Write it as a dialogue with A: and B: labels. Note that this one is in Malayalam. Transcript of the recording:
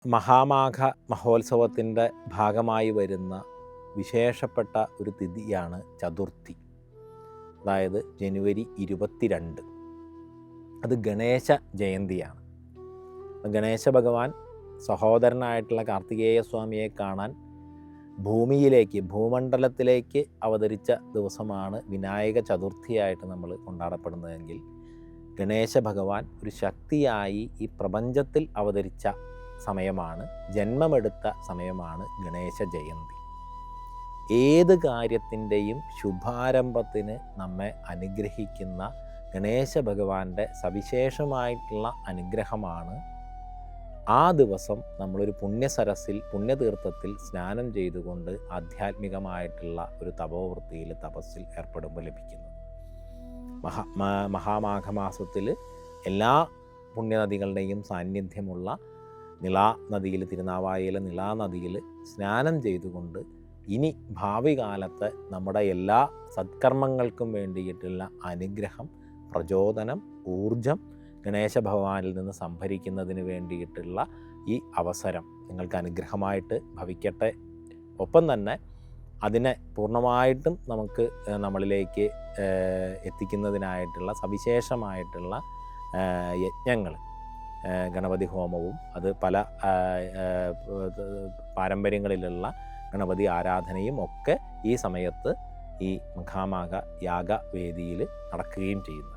A: മഹാമാഘ മഹോത്സവത്തിൻ്റെ ഭാഗമായി വരുന്ന വിശേഷപ്പെട്ട ഒരു തിഥിയാണ് ചതുർത്ഥി. അതായത് ജനുവരി 22. അത് ഗണേശ ജയന്തിയാണ്. ഗണേശ ഭഗവാൻ സഹോദരനായിട്ടുള്ള കാർത്തികേയ സ്വാമിയെ കാണാൻ ഭൂമണ്ഡലത്തിലേക്ക് അവതരിച്ച ദിവസമാണ് വിനായക ചതുർത്ഥിയായിട്ട് നമ്മൾ കൊണ്ടാടപ്പെടുന്നതെങ്കിൽ, ഗണേശ ഭഗവാൻ ഒരു ശക്തിയായി ഈ പ്രപഞ്ചത്തിൽ അവതരിച്ച സമയമാണ്, ജന്മമെടുത്ത സമയമാണ് ഗണേശ ജയന്തി. ഏത് കാര്യത്തിൻ്റെയും ശുഭാരംഭത്തിന് നമ്മെ അനുഗ്രഹിക്കുന്ന ഗണേശ ഭഗവാന്റെ സവിശേഷമായിട്ടുള്ള അനുഗ്രഹമാണ് ആ ദിവസം നമ്മളൊരു പുണ്യസരസിൽ, പുണ്യതീർത്ഥത്തിൽ സ്നാനം ചെയ്തുകൊണ്ട് ആധ്യാത്മികമായിട്ടുള്ള ഒരു തപോവൃത്തിയിൽ, തപസ്സിൽ ഏർപ്പെടുമ്പോൾ ലഭിക്കുന്നത്. മഹാമാഘമാസത്തിൽ എല്ലാ പുണ്യനദികളുടെയും സാന്നിധ്യമുള്ള നിളാനദിയിൽ, തിരുനാവായയിലെ നിളാനദിയിൽ സ്നാനം ചെയ്തുകൊണ്ട് ഇനി ഭാവി കാലത്ത് നമ്മുടെ എല്ലാ സത്കർമ്മങ്ങൾക്കും വേണ്ടിയിട്ടുള്ള അനുഗ്രഹം, പ്രചോദനം, ഊർജം ഗണേശ ഭഗവാനിൽ നിന്ന് സംഭരിക്കുന്നതിന് വേണ്ടിയിട്ടുള്ള ഈ അവസരം നിങ്ങൾക്ക് അനുഗ്രഹമായിട്ട് ഭവിക്കട്ടെ. ഒപ്പം തന്നെ അതിനെ പൂർണ്ണമായിട്ടും നമുക്ക് നമ്മളിലേക്ക് എത്തിക്കുന്നതിനായിട്ടുള്ള സവിശേഷമായിട്ടുള്ള യജ്ഞങ്ങൾ, ഗണപതി ഹോമവും, അത് പല പാരമ്പര്യങ്ങളിലുള്ള ഗണപതി ആരാധനയും ഒക്കെ ഈ സമയത്ത് ഈ മഹാമാഘ യാഗവേദിയിൽ നടക്കുകയും ചെയ്യുന്നു.